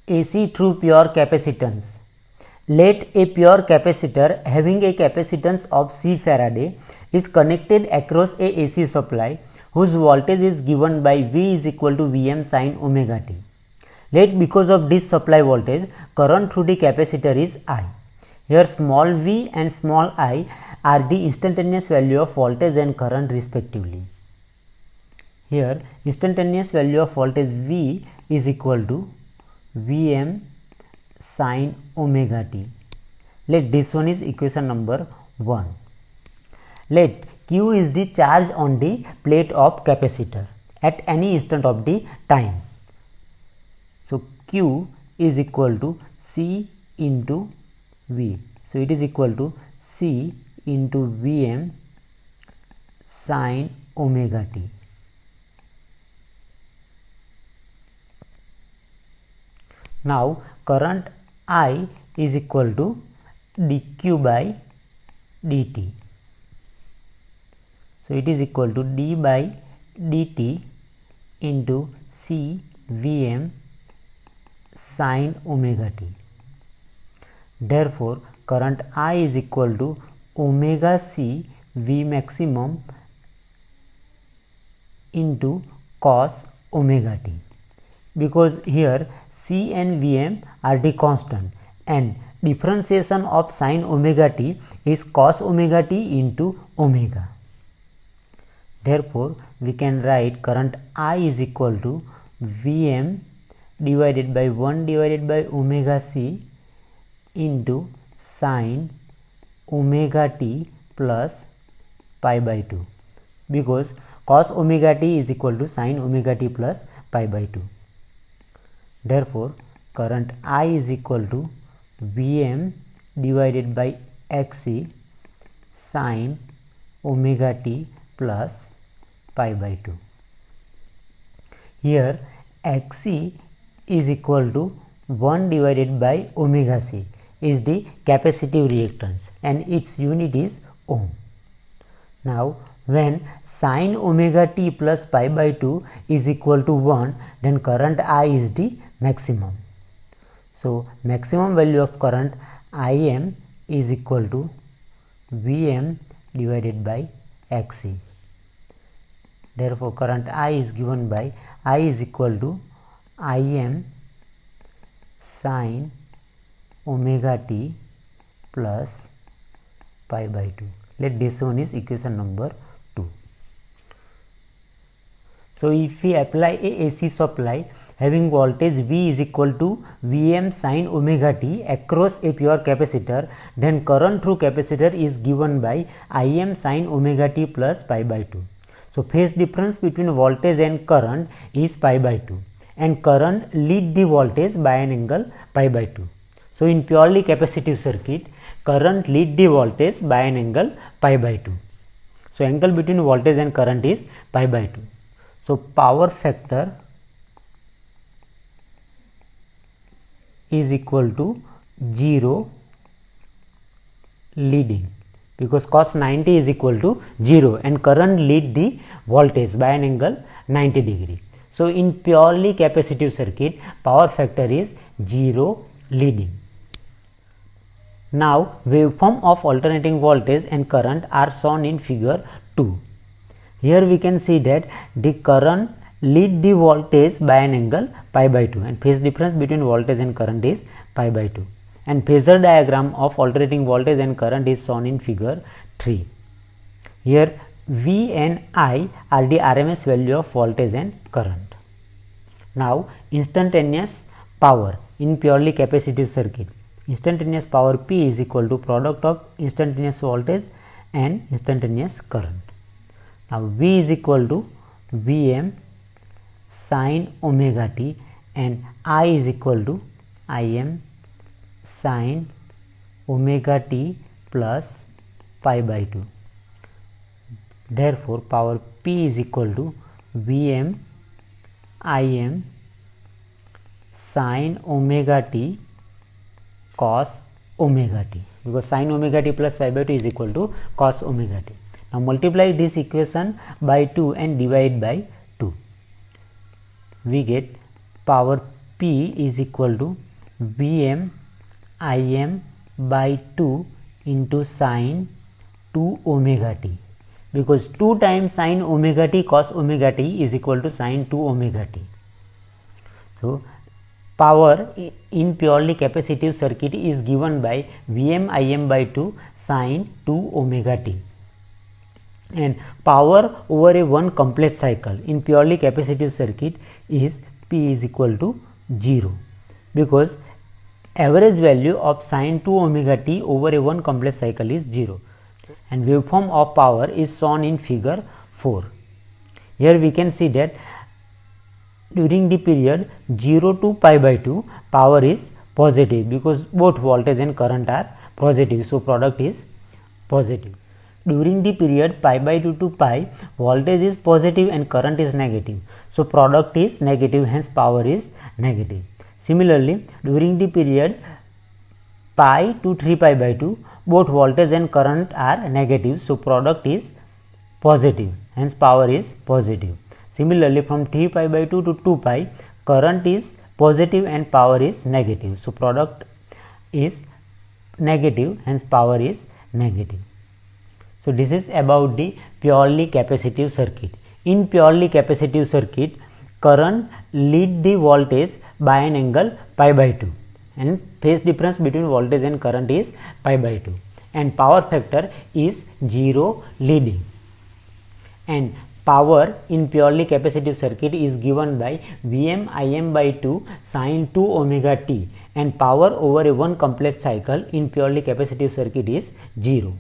AC through pure capacitance. Let a pure capacitor having a capacitance of C Faraday is connected across a AC supply whose voltage is given by V is equal to Vm sin omega t. Let because of this supply voltage, current through the capacitor is I. Here small v and small I are the instantaneous value of voltage and current respectively. Here instantaneous value of voltage V is equal to Vm sin omega t. Let this one is equation number 1. Let Q is the charge on the plate of capacitor at any instant of the time. So Q is equal to C into V. So it is equal to C into Vm sin omega t. Now current I is equal to dq by dt. So it is equal to d by dt into C Vm sin omega t. Therefore current I is equal to omega C V maximum into cos omega t, because here C and Vm are the constant and differentiation of sin omega t is cos omega t into omega. Therefore we can write current I is equal to Vm divided by 1 divided by omega c into sin omega t plus pi by 2, because cos omega t is equal to sin omega t plus pi by 2. Therefore current I is equal to Vm divided by Xc sin omega t plus pi by 2. Here Xc is equal to 1 divided by omega c is the capacitive reactance and its unit is ohm. Now when sin omega t plus pi by 2 is equal to 1, then current I is the maximum. So maximum value of current Im is equal to Vm divided by Xc. Therefore current I is given by I is equal to Im sin omega t plus pi by 2. Let this one is equation number 2. So if we apply a AC supply having voltage V is equal to Vm sin omega t across a pure capacitor, then current through capacitor is given by Im sin omega t plus pi by 2. So phase difference between voltage and current is pi by 2 and current lead the voltage by an angle pi by 2. So in purely capacitive circuit, current lead the voltage by an angle pi by 2. So angle between voltage and current is pi by 2. So power factor is equal to 0 leading, because cos 90 is equal to 0 and current lead the voltage by an angle 90 degree. So in purely capacitive circuit, power factor is 0 leading. Now waveform of alternating voltage and current are shown in figure 2. Here we can see that the current lead the voltage by an angle pi by 2 and phase difference between voltage and current is pi by 2, and phasor diagram of alternating voltage and current is shown in figure 3. Here V and I are the RMS value of voltage and current. Now instantaneous power in purely capacitive circuit. Instantaneous power P is equal to product of instantaneous voltage and instantaneous current. Now V is equal to Vm sin omega t and I is equal to Im sin omega t plus pi by 2. Therefore power P is equal to Vm Im sin omega t cos omega t, because sin omega t plus pi by 2 is equal to cos omega t. Now multiply this equation by 2 and divide by 2. We get power P is equal to Vm Im by 2 into sine 2 omega t, because 2 times sine omega t cos omega t is equal to sine 2 omega t. So power in purely capacitive circuit is given by Vm Im by 2 sine 2 omega t, and power over a one complex cycle in purely capacitive circuit is P is equal to 0, because average value of sine 2 omega t over a one complex cycle is 0, and waveform of power is shown in figure 4. Here we can see that during the period 0 to pi by 2 power is positive, because both voltage and current are positive, so product is positive. During the period pi by 2 to pi, voltage is positive and current is negative, so product is negative, hence power is negative. Similarly, during the period pi to 3 pi by 2, both voltage and current are negative, so product is positive, hence power is positive. Similarly, from 3 pi by 2 to 2 pi, current is positive and power is negative, so product is negative, hence power is negative. So this is about the purely capacitive circuit. In purely capacitive circuit, current lead the voltage by an angle pi by 2, and phase difference between voltage and current is pi by 2, and power factor is 0 leading. And power in purely capacitive circuit is given by Vm Im by 2 sine 2 omega t, and power over a one complex cycle in purely capacitive circuit is 0.